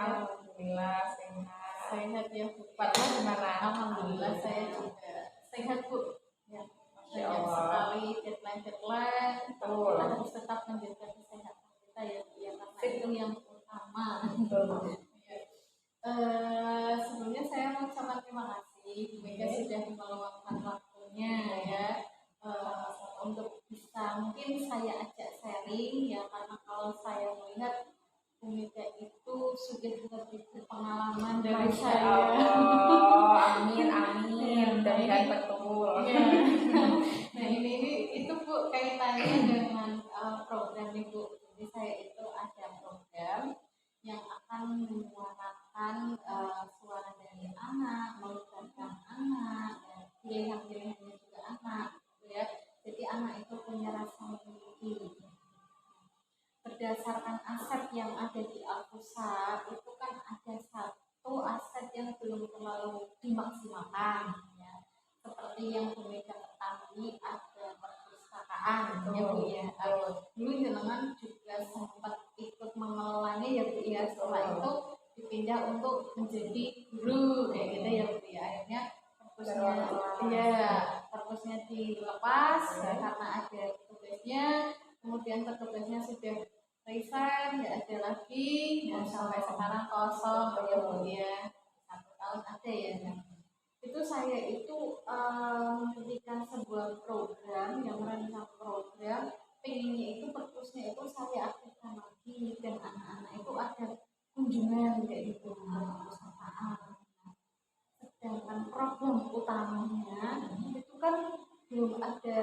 Alhamdulillah sehat. Sehat ya Bu. Fatma gimana? Alhamdulillah saya juga sehat Bu. Ya, Masya banyak Allah. sekali deadline. Betul. Kita harus tetap menjaga kesehatan kita ya Bu ya, karena itu yang utama. Betul. Sebelumnya saya mengucapkan terima kasih Bu Mega sudah meluangkan waktunya ya, untuk bisa mungkin saya ajak sharing ya, karena kalau saya melihat Bu Mega itu sudah lebih berpengalaman dari Masya saya. Allah. Amin. Dan betul. Ya. Nah ini itu Bu kaitannya dengan program Ibu. Jadi saya itu ada program yang akan menyuarakan suara dari anak, melibatkan anak, dan pilihan-pilihannya juga anak, gitu ya. Jadi anak itu punya rasa memiliki. Berdasarkan aset yang ada di Alpusa itu kan ada satu aset yang belum terlalu dimaksimalkan, ya. Seperti yang Bu Mega ketahui ada perpustakaan, ya Bu ya. Dulu jenengan juga sempat ikut mengelolanya ya Bu ya. Setelah itu dipindah untuk menjadi guru kayak gitu ya Bu ya. Akhirnya perpusnya dilepas ya, karena ada tugasnya. Kemudian petugasnya sudah resign, nggak ada lagi, dan sampai sekarang kosong ya Bu ya. 1 tahun ada ya. Itu saya itu mendirikan sebuah program yang merancang program, pengennya itu perpusnya itu saya aktifkan lagi, dan anak-anak itu ada kunjungan kayak gitu ke perpustakaan. Sedangkan program utamanya itu kan belum ada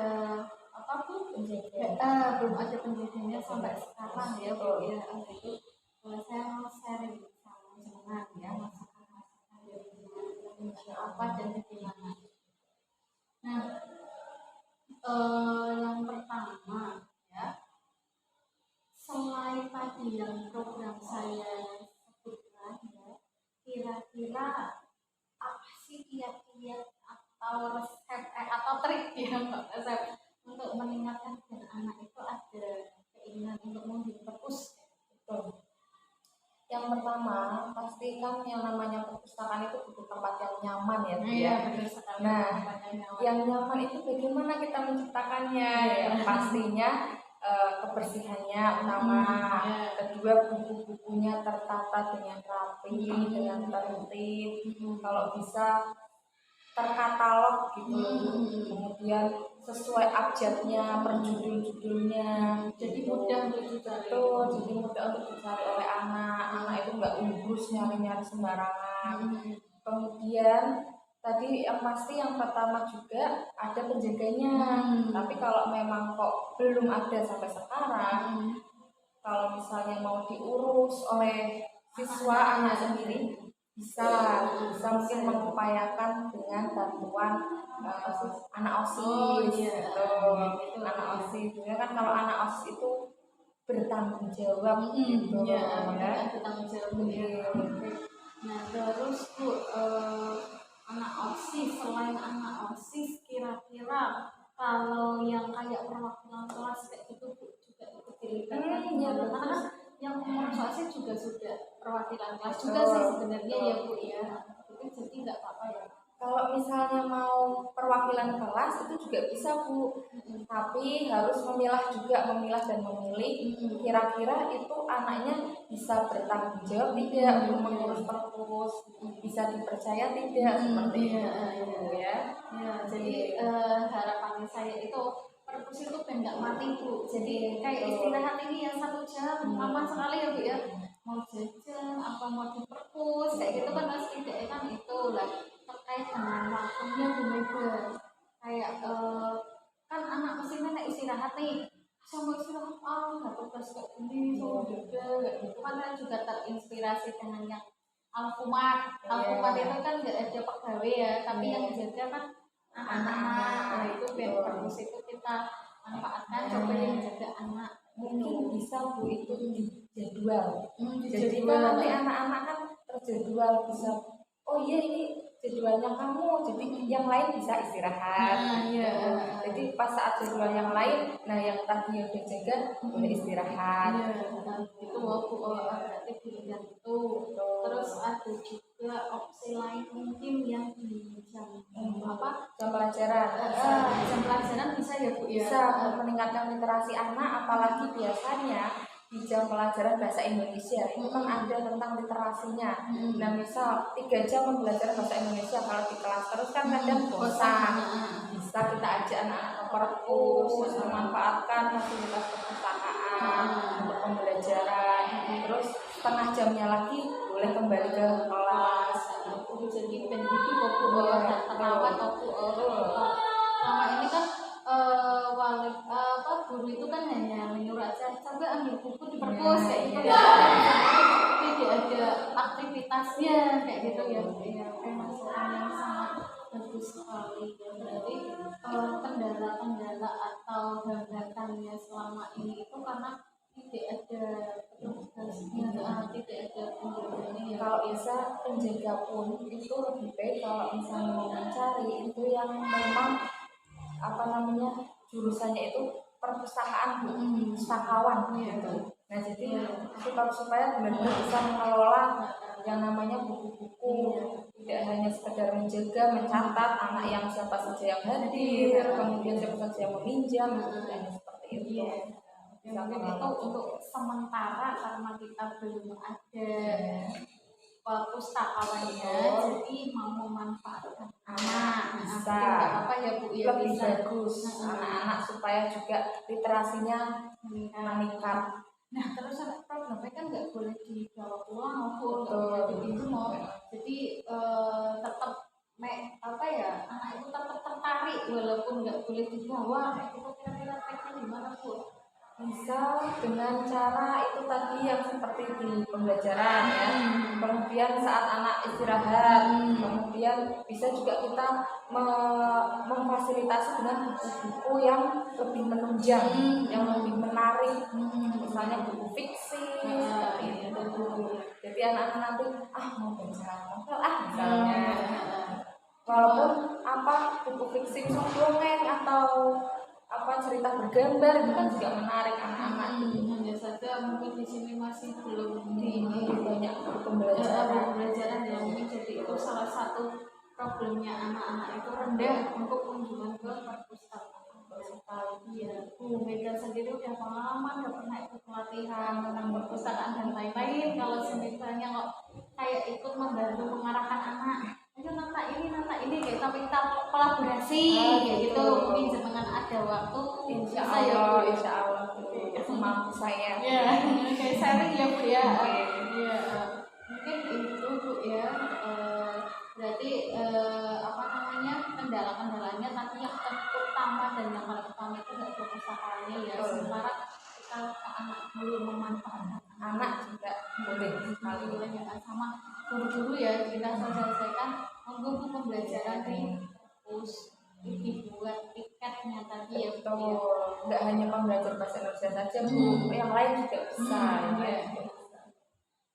apa tuh belum ada penjadiannya sampai sekarang ya Bu ya. Itu saya mau sharing sama teman ya, masakan dari apa dan bagaimana. Nah, yang pertama ya, selain tadi yang program saya sebutkan ya, kira-kira apa sih kiat-kiat atau resep atau trik ya Mbak, resep untuk meningkatkan dan anak itu ada keinginan untuk menjadi perpus. Betul. Yang pertama, pastikan yang namanya perpustakaan itu butuh tempat yang nyaman ya Bu ya. Betul sekali. Nah, yang nyaman itu bagaimana kita menciptakannya ya? Pastinya kebersihannya utama. Kedua, buku-bukunya tertata dengan rapi, dengan tertib. Kalau bisa terkatalog gitu. Kemudian sesuai abjadnya, per judul-judulnya. Jadi mudah untuk dicari. Jadi mudah untuk dicari oleh anak. Anak itu nggak urus nyari-nyari sembarangan. Kemudian tadi yang pasti yang pertama juga ada penjaganya. Tapi kalau memang kok belum ada sampai sekarang, kalau misalnya mau diurus oleh siswa anak sendiri, bisa mungkin mengupayakan dengan bantuan anak OSIS gitu. Anak OSIS juga kan, kalau anak OSIS itu bertanggung jawab gitu ya. Bertanggung jawab ya. Nah terus Bu, anak OSIS, selain anak OSIS, kira-kira kalau yang kayak perwakilan kelas kayak gitu Bu juga ikut dilibatkan? Karena yang pengurus OSIS juga sudah perwakilan kelas juga sih sebenarnya ya Bu ya. Itu jadi nggak apa-apa ya. Kalau misalnya mau perwakilan kelas itu juga bisa Bu, tapi harus memilah dan memilih kira-kira itu anaknya bisa bertanggung jawab tidak untuk mengurus perpus, bisa dipercaya tidak, seperti itu ya. Jadi harapan saya itu perpus itu nggak mati Bu. Jadi kayak istirahat ini ya 1 jam, lama sekali ya Bu ya. Mau jajan apa mau di perpus kayak gitu kan pasti tidak kan itu lah. Terkait dengan waktunya Bu Mega, kayak kan anak mesinnya naik istirahat nih, sama istirahat nggak tugas kayak gini sama juga gitu kan juga terinspirasi dengan yang Alfamart itu kan nggak ada pegawai ya, tapi yang jaga kan anak-anak. Nah itu biar perpus itu kita manfaatkan, coba yang jaga anak. Mungkin bisa Bu itu dijadwal. Jadi kan nanti anak-anak kan terjadwal, bisa oh iya ini jadwalnya kamu, jadi yang lain bisa istirahat. Iya. Jadi pas saat jadwal yang lain, nah yang tadi yang udah jaga boleh istirahat. Iya, itu aku berarti pilihan itu. Terus ada juga opsi lain mungkin yang di jam Jam pelajaran. jam pelajaran bisa ya Bu ya. Bisa meningkatkan literasi anak, apalagi biasanya di jam pelajaran bahasa Indonesia itu kan ada tentang literasinya. Nah misal 3 jam pembelajaran bahasa Indonesia, kalau di kelas terus kan kadang bosan. Bisa kita ajak anak-anak ke perpus, memanfaatkan fasilitas perpustakaan untuk pembelajaran. Terus setengah jamnya lagi boleh kembali ke kelas. Jadi begitu kok dan terawat aku selama ini kan guru itu kan hanya menyuruh aja coba ambil buku di perpus kayak gitu ya. Tidak ada aktivitasnya kayak gitu ya. Masukan yang sangat bagus sekali ya. Berarti kendala-kendala atau hambatannya selama ini itu karena tidak ada petugasnya, tidak ada penjaganya ya. Kalau bisa penjaga pun itu lebih baik kalau misalnya mau mencari itu yang memang jurusannya itu perpustakaan, pustakawan gitu. Nah jadi supaya benar-benar bisa mengelola yang namanya buku-buku, tidak hanya sekedar menjaga, mencatat anak yang siapa saja yang hadir, kemudian siapa saja yang meminjam, dan seperti itu. Mungkin itu untuk sementara karena kita belum ada pustakawannya, jadi mau memanfaatkan anak bisa apa ya Bu ya, lebih bisa bagus anak-anak supaya juga literasinya meningkat. Nah terus problemnya kan nggak boleh dibawa pulang maupun nggak boleh dipinjam, jadi tetap anak itu tetap tertarik walaupun nggak boleh dibawa. Itu kira-kira tekniknya gimana Bu? Bisa dengan cara itu tadi yang seperti di pembelajaran ya, kemudian saat anak istirahat, kemudian bisa juga kita memfasilitasi dengan buku-buku yang lebih menunjang, yang lebih menarik, misalnya buku fiksi seperti itu. Jadi anak-anak nanti mau baca novel misalnya, walaupun buku fiksi dongeng atau cerita bergambar itu kan juga menarik anak-anak. Hanya saja mungkin di sini masih belum banyak pembelajaran ya, mungkin jadi itu salah satu problemnya anak-anak itu rendah untuk kunjungan ke perpustakaan. Iya, Bu Mega sendiri udah pengalaman, udah pernah ikut pelatihan tentang perpustakaan dan lain-lain. Kalau misalnya kok kayak ikut membantu mengarahkan anak, ayo nanta ini kayak kita kolaborasi kayak gitu. Mungkin jangan ada waktu, insya Allah itu mampu saya. Ya, kayak sharing ya Bu ya. Iya, mungkin itu Bu ya. Berarti kendala-kendalanya tadi yang utama dan yang paling utama itu nggak perpustakaannya ya. Sementara kita anak belum memanfaatkan anak juga boleh sama guru-guru ya, kita selesaikan mengganggu pembelajaran di perpus. Dibuat tiketnya tadi ya Bu ya. Nggak hanya pembelajar bahasa Indonesia saja Bu, yang lain juga bisa.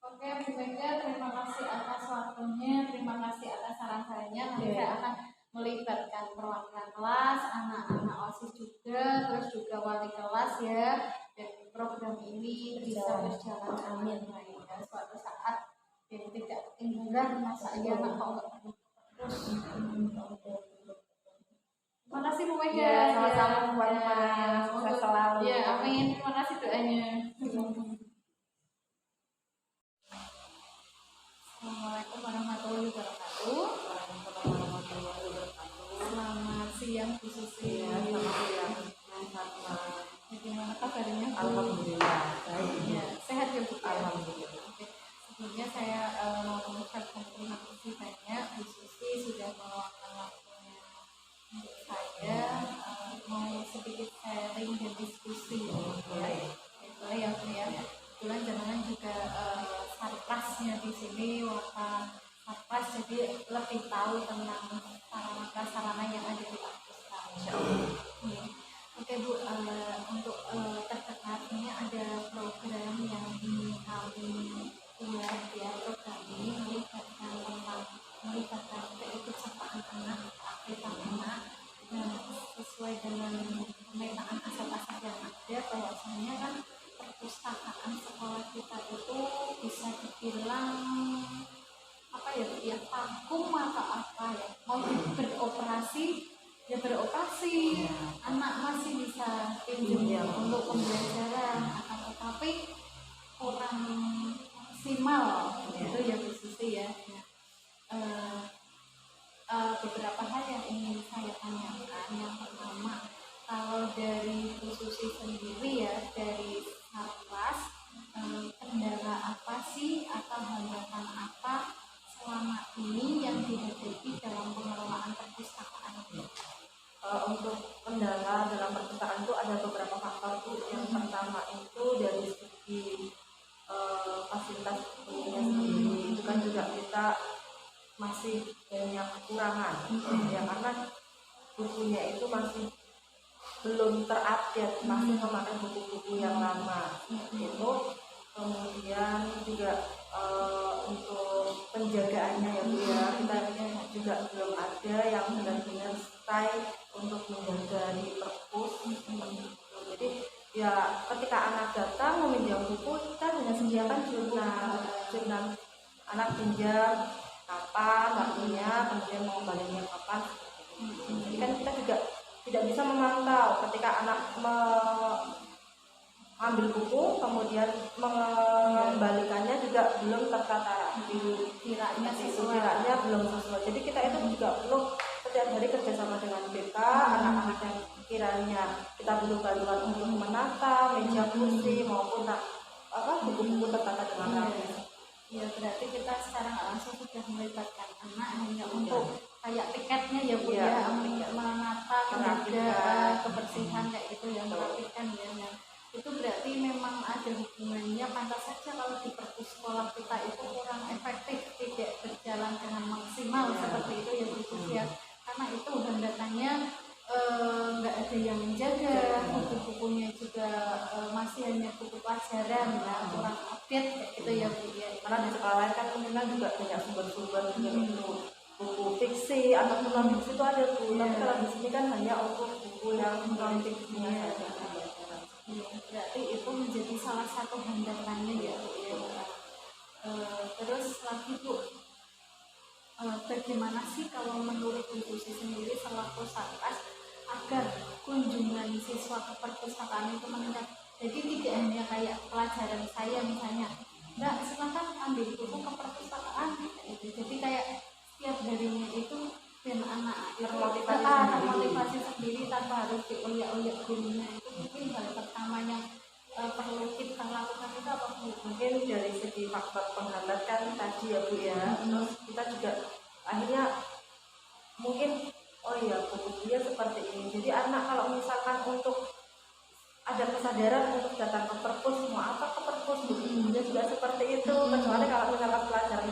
Oke Bu Mega, terima kasih atas waktunya, terima kasih atas saran-sarannya. Nanti saya akan melibatkan perwakilan kelas, anak-anak OSIS juga, terus juga wali kelas ya, dan program ini bisa berjalan amin ya, suatu saat yang tidak ketinggalan masa anak kok nggak perlu terus. Terima kasih Bu Mega. Ya, sama-sama Bu Anma. Sukses selalu. Ya, amin. Terima kasih doanya. Assalamualaikum warahmatullahi wabarakatuh. Selamat siang Bu Susi. Selamat siang. Bagaimana kabarnya Bu? Alhamdulillah baik. Ya, sehat ya Bu? Alhamdulillah. Sebelumnya saya mau mengucapkan terima kasih banyak Bu Susi sudah meluangkan waktunya untuk saya mau sedikit sharing dan diskusi ya. Boleh ya Bu ya. Kebetulan jangan juga sarplasnya di sini sarplas, jadi lebih tahu tentang sarana yang ada di perpustakaan. Oke Bu, untuk terdekat ini ada program yang ingin kami buat ya. Program ini melibatkan Soalnya kan perpustakaan sekolah kita itu bisa dibilang apa ya, ya vakum atau apa ya, mau beroperasi ya beroperasi, anak masih bisa pinjam untuk pembelajaran, akan tetapi kurang maksimal gitu ya Bu Susi ya. Beberapa hal yang ingin saya tanyakan. Yang pertama, kalau dari Bu Susi sendiri ya, dari Sarwas, kendala apa sih atau hambatan apa selama ini yang dihadapi dalam pengelolaan perpustakaan? Untuk kendala dalam perpustakaan itu ada beberapa faktor tuh. Yang pertama itu dari segi fasilitas bukunya sendiri, itu kan juga kita masih banyak kekurangan ya, karena bukunya itu masih belum terupdate, masih memakai buku-buku yang lama itu. Kemudian juga untuk penjagaannya ya Bu ya, kita juga belum ada yang benar-benar stay untuk menjaga di perpus. Jadi ya ketika anak datang meminjam buku, kita hanya sediakan jurnal anak pinjam kapan waktunya, kemudian mau kembalinya kapan. Jadi kan kita juga tidak bisa memantau ketika anak ambil buku kemudian mengembalikannya juga belum tertata, kiranya belum sesuai. Jadi kita itu juga perlu setiap hari kerjasama dengan BK, anak-anak yang kiranya kita butuh bantuan untuk menata meja kursi maupun buku-buku tertata dengan rapi. Ya berarti kita secara nggak langsung sudah melibatkan anak hanya untuk kayak tiketnya ya Bu ya, menata, menjaga kebersihan kayak gitu yang merapikan ya. Itu berarti memang ada hubungannya. Pantas saja kalau di perpus sekolah kita itu kurang efektif, tidak berjalan dengan maksimal seperti itu ya Bu ya. Karena itu hambatannya nggak ada yang menjaga, buku-bukunya juga masih hanya buku pelajaran ya, kurang update kayak gitu ya Bu ya. Karena di sekolah lain kan mungkin juga banyak sumber-sumber itu buku fiksi atau non fiksi itu ada tuh, tapi kalau di sini kan hanya untuk buku yang non fiksinya saja. Berarti itu menjadi salah satu hambatannya ya Bu ya. Terus lagi Bu, bagaimana sih kalau menurut Bu Susi sendiri selaku Sarkas agar kunjungan siswa ke perpustakaan itu meningkat? Jadi tidak hanya kayak pelajaran saya misalnya, Mbak silakan ambil buku ke perpustakaan gitu. Jadi kayak setiap harinya itu dan anak termotivasi sendiri tanpa harus diulik-ulik gurunya. Itu mungkin hal pertama yang perlu kita lakukan itu apa Bu? Mungkin dari segi faktor penghambat kan tadi ya Bu ya, terus kita juga akhirnya mungkin bukunya seperti ini. Jadi anak kalau misalkan untuk ada kesadaran untuk datang ke perpus, mau apa ke perpus, bukunya juga seperti itu. Kecuali kalau misalkan pelajaran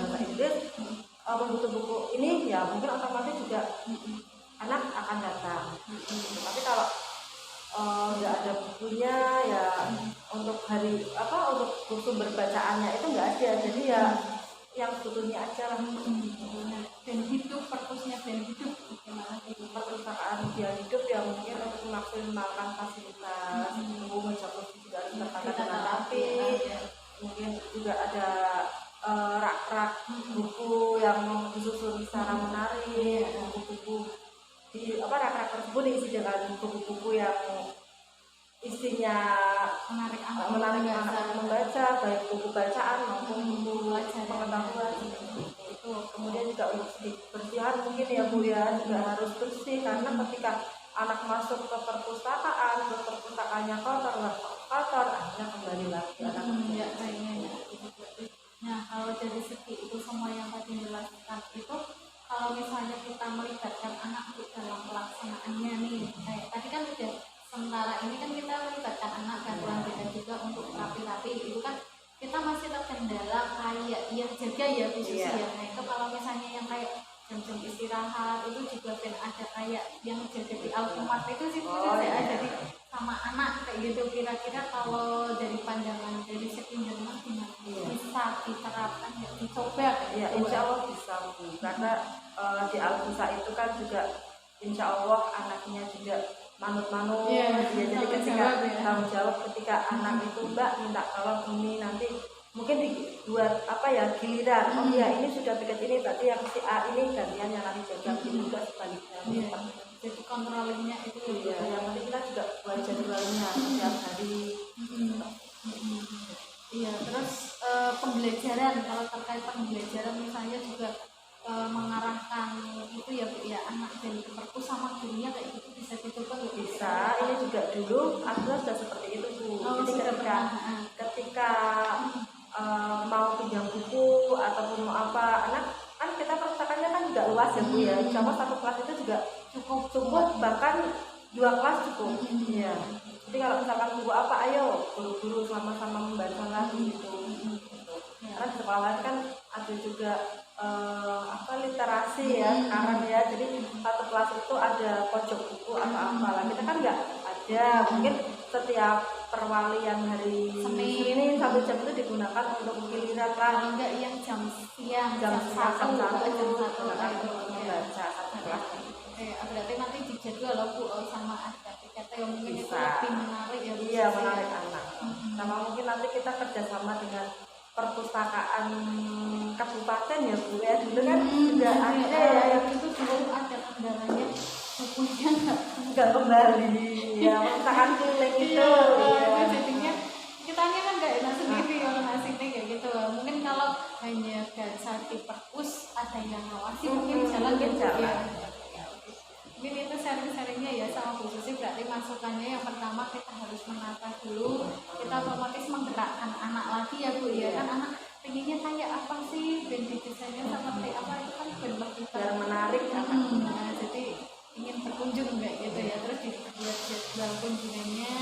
bahasa Inggris, butuh buku ini ya mungkin otomatis juga anak akan datang. Tapi kalau nggak ada bukunya ya untuk untuk sumber bacaannya itu nggak ada. Jadi ya yang butuhnya aja lah. Dan hidup perpusnya dan hidup gimana itu perpustakaan dia hidup ya, mungkin untuk memaksimalkan fasilitas buku meja kursi juga harus tertata dengan rapi. Mungkin juga ada rak-rak buku yang disusun secara menarik, buku-buku di rak-rak tersebut diisi dengan buku-buku yang isinya menarik anak membaca, baik buku bacaan maupun buku pengetahuan itu. Kemudian juga untuk kebersihan mungkin ya Bu ya, juga harus bersih, karena ketika anak masuk ke perpustakaan, terus perpustakaannya kotor, akhirnya kembali lagi anak. Nah kalau dari segi itu semua yang tadi dilakukan itu, kalau misalnya kita melibatkan anak di dalam pelaksanaannya nih, kayak tadi kan udah sementara ini kan kita melibatkan anak dan keluarga juga untuk rapi-rapi, itu kan kita masih terkendala kayak yang jaga ya khususnya. Nah itu kalau misalnya yang kayak jam-jam istirahat itu juga kan ada kayak yang jaga di Alfamart itu sih jadi sama anak kayak gitu. Kira-kira kalau dari pandangan dari segi Jerman gimana? Bisa diterapkan ya, dicoba ya insya Allah bisa Bu, karena di Alfusa itu kan juga insya Allah anaknya juga manut-manut. Iya, Ya, jadi tanggung ketika jawab ya. tanggung jawab ketika anak itu Mbak minta tolong ini nanti mungkin dibuat apa ya giliran. Oh ya ini sudah tiket ini berarti yang si A ini gantian yang nanti jaga juga sebaliknya. Iya. Jadi kontrolnya itu Iya, yang penting kita juga buat jadwalnya setiap hari. Iya, terus pembelajaran, kalau terkait pembelajaran misalnya juga mengarahkan itu ya Bu ya, anak dari perpus sama gurunya kayak gitu bisa dicoba nggak? Bisa, ini juga dulu Abdullah sudah seperti itu Bu. Oh, Jadi sudah ketika mau pinjam buku ataupun mau apa, anak kan kita perpustakaannya kan juga luas ya Bu ya. Insya Allah satu kelas itu juga cukup bahkan 2 kelas cukup. Iya. Jadi kalau misalkan buku apa, ayo guru-guru sama-sama membaca lagi gitu. Karena di sekolah lain kan ada juga literasi ya sekarang ya, jadi satu kelas itu ada pojok buku atau apalah, kita kan nggak ada, mungkin setiap perwalian hari Senin 1 jam itu digunakan untuk giliran lah, kalau enggak yang jam siang jam 1 membaca satu kelas. Berarti nanti dijadwal loh Bu sama ada tiketnya yang mungkin itu Bisa. lebih menarik ya Bu. Iya, menarik anak. Sama mungkin nanti kita kerjasama dengan perpustakaan kabupaten ya Bu ya, dulu kan juga ada ya yang itu dulu ada kendalanya bukunya nggak kembali ya, perpustakaan keliling itu ya. jadinya kitanya kan nggak enak sendiri kalau ngasihnya kayak gitu. Mungkin kalau hanya baca di perpus ada yang ngawasi mungkin jalan mungkin gitu jalan. ya. Mungkin itu sharing-sharingnya ya sama Bu Susi. Berarti masukannya yang pertama kita harus menata dulu, kita otomatis menggerakkan anak lagi ya Bu ya, kan anak pengennya kayak apa sih, band desainnya seperti apa, itu kan benar Biar menarik kan. Nah, jadi ingin berkunjung kayak gitu ya, terus dibuat jadwal kunjungannya,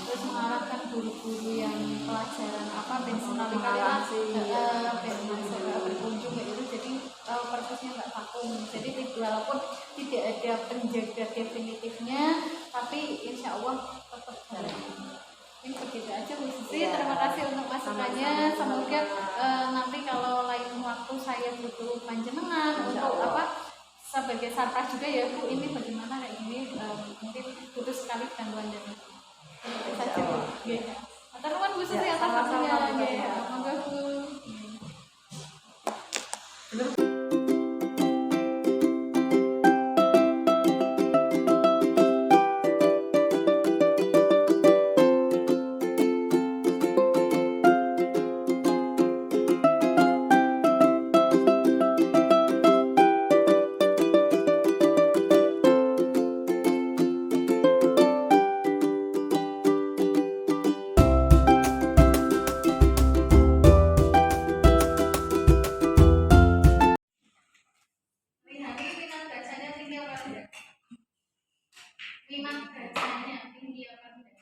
terus mengarahkan guru-guru yang pelajaran apa band sekali-kali lah band berkunjung kayak gitu, jadi persisnya nggak vakum. Jadi walaupun tidak ada penjaga definitifnya, tapi insya Allah tetap jalan. Ini begitu aja Bu Susi. Terima kasih untuk masukannya. Semoga nanti kalau lain waktu saya butuh panjenengan untuk apa sebagai sarpras juga ya Bu, ini bagaimana kayak gini, mungkin butuh sekali bantuan dari itu saja Bu. Iya. Terima kasih Bu Susi atas waktunya. Monggo Bu. Minat bacanya tinggi apa tidak?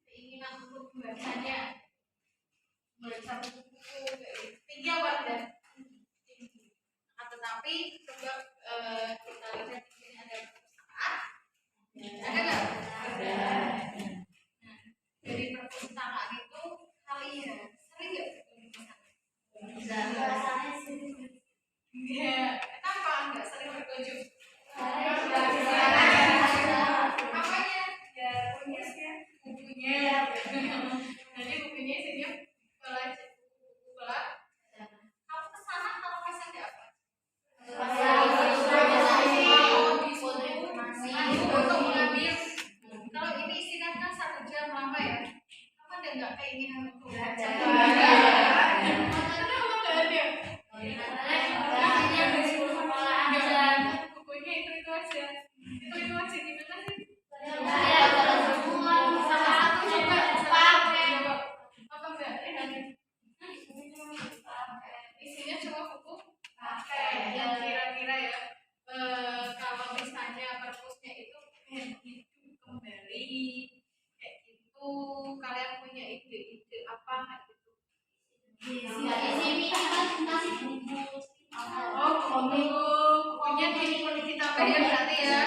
Keinginan untuk membacanya, membaca buku-buku tinggi apa tidak? Tinggi. Nah, tetapi coba kita lihat di sini ada perpustakaan. Ada nggak? Ada. Nah, dari perpustakaan itu kalian sering nggak berkunjung ke sana? Biasanya sering. Iya. Kenapa nggak sering berkunjung? Jadi bukunya isinya buku kelas. Kamu kesana kalau pas ada apa? Untuk mengambil. Kalau ini isinya kan 1 jam lama ya. Kamu ada nggak keinginan untuk belajar? Bukunya itu aja. Itu aja gimana sih? Isinya cuma buku pakai yang kira-kira ya, kalau misalnya perpusnya itu hidup kembali kayak gitu, kalian punya ide-ide apa gitu? Oh, bukunya ditambah ya berarti ya.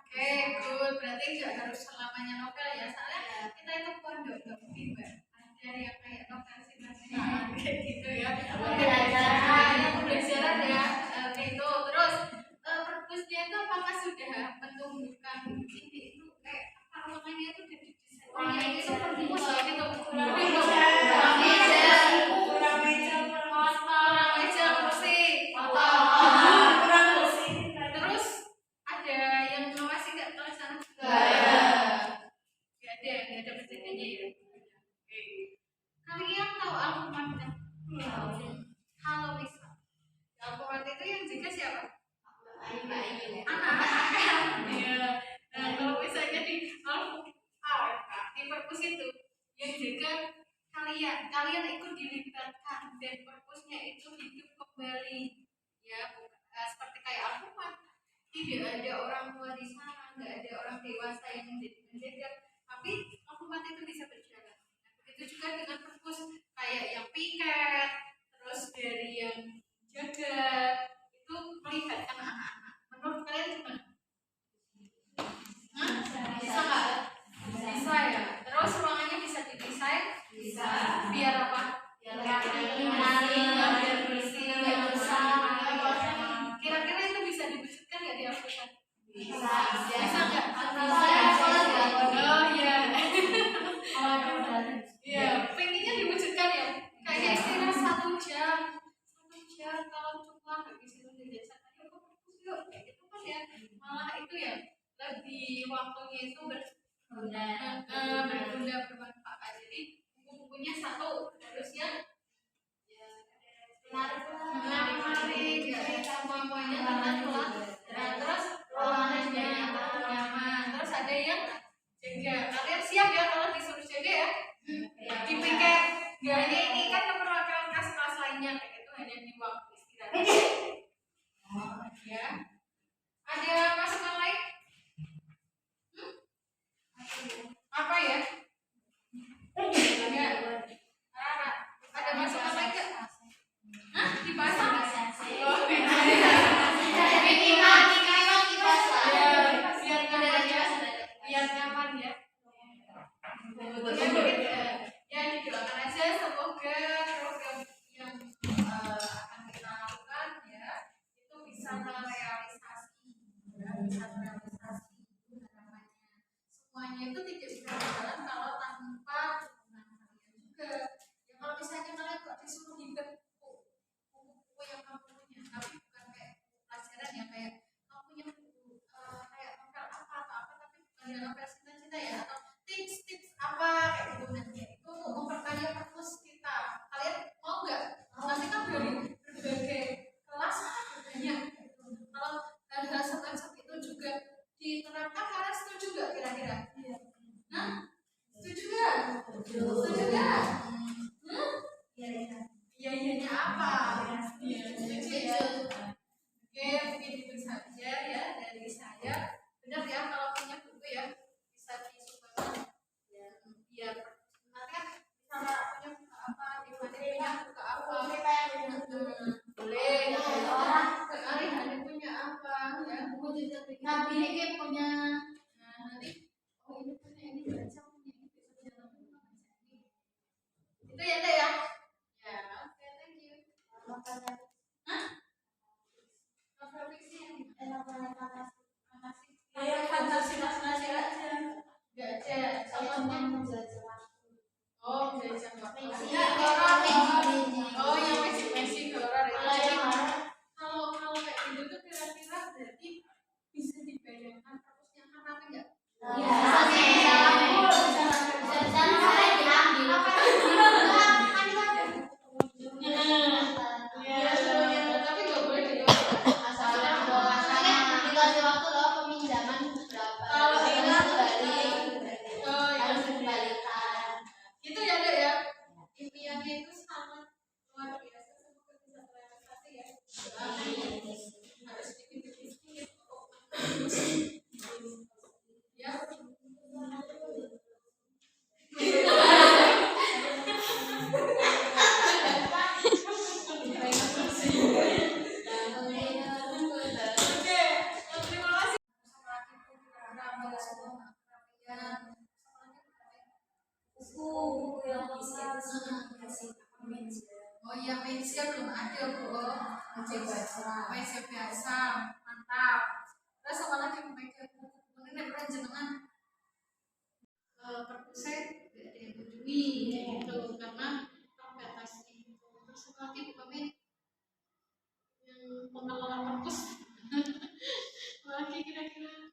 Oke, good. Berarti nggak harus selamanya novel ya, soalnya kita itu pondok nggak mungkin Mbak. Ada yang kayak novel sih kayak gitu ya. Pembelajaran ya. dilibatkan dan perpusnya itu hidup kembali ya, seperti kayak Alfamart, tidak ada orang tua di sana, nggak ada orang dewasa yang menjaga, tapi Alfamart itu bisa berjalan. Nah, begitu juga dengan perpus, kayak yang piket, terus dari yang jaga itu melibatkan anak-anak. Menurut kalian gimana? Bisa nggak? Bisa ya. Terus ruangannya bisa didesain? Bisa. Biar apa? Biar bersih, biar besar. Kira-kira itu bisa diwujudkan nggak di Afrika? Bisa. Bisa nggak? Oh iya. Iya. Pengennya diwujudkan ya. Kayaknya istirahat 1 jam. 1 jam kalau cuma habis itu didesain ayo ke perpus yuk. Kayak gitu kan ya. Malah itu ya lebih waktunya itu berguna bermanfaat. Jadi buku-bukunya satu harusnya menarik, semuanya teman-teman. Nah, terus ruangannya nyaman. Terus ada yang jaga. Kalian siap ya kalau disuruh jaga ya? Dipiket. Gak hanya ini kan keperluan kelas lainnya kayak itu hanya di waktu istirahat. Ya. Ada masukan lain? Apa ya? Enggak. Ada masukan lain enggak? Hah? Dipasang? Oh, biar nyaman ya. Ya didoakan aja semoga program yang akan kita lakukan ya itu bisa terrealisasi, harapannya. Semuanya itu tidak bisa berjalan kalau tanpa dukungan kalian juga. Ya kalau misalnya kalian kok disuruh hidup buku yang kamu punya, tapi bukan kayak pelajaran ya, kayak kamu punya buku kayak novel apa atau apa, tapi bukan dalam versi cita ya, atau tips-tips apa kayak gitu. Nanti itu memperkaya perpus kita. Kalian mau nggak? Nanti kan dari berbagai kelas banyak. Kalau hal-hal seperti itu juga diterapkan, kalian setuju nggak kira-kira? Nah, setuju nggak? Setuju nggak? Iya iyanya apa? Iya setuju ya. Oke, mungkin itu saja ya dari saya. Benar ya kalau punya buku ya bisa disumbangkan ya, biar nanti kan misalnya punya buku apa, di mana punya buku apa, boleh. Sekali hari punya apa ya, buku juga nabi ini punya. Nah nanti ini punya ini baca punya ini bisa jalan itu ya deh ya. Ya oke, thank you. Hah? Novel fiksi yang fantasi aja. Gak ada. Contohnya oh menjajah waktu. Oh yang magic horror itu. Jadi kalau kayak gitu tuh kira-kira berarti bisa dibayangkan perpusnya kan apa enggak? Tapi nggak boleh dikasih waktu loh peminjaman berapa. Kalau ingat harus dikembalikan. Itu ya dek ya. Impiannya itu sangat luar biasa, semoga bisa terrealisasi ya. Harus dikit-dikit ya. Buku yang bisa oh iya, meja belum ada bu. Meja biasa mantap. Terus apa lagi meja buku ini pernah jenengan perpusat tidak ada yang kunjungi gitu karena terbatasnya itu. Terus apa lagi bu Pamit yang pengelola perpus lagi kira-kira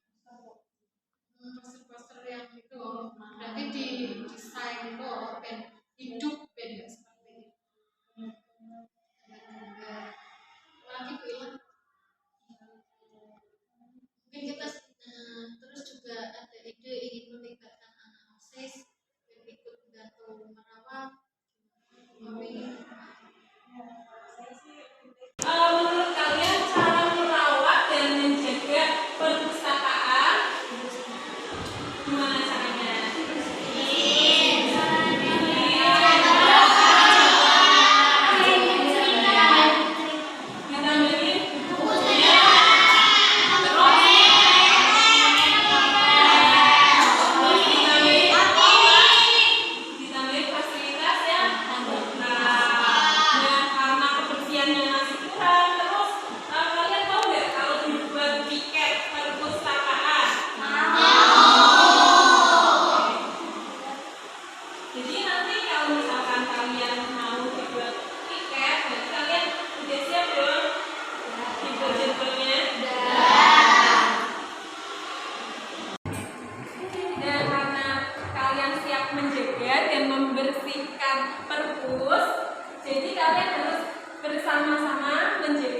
poster-poster yang itu berarti di desain itu ben hidup ben seperti itu. Lagi bu ya mungkin kita terus juga ada ide ingin melibatkan anak OSIS yang ikut membantu merawat bersama-sama menjaga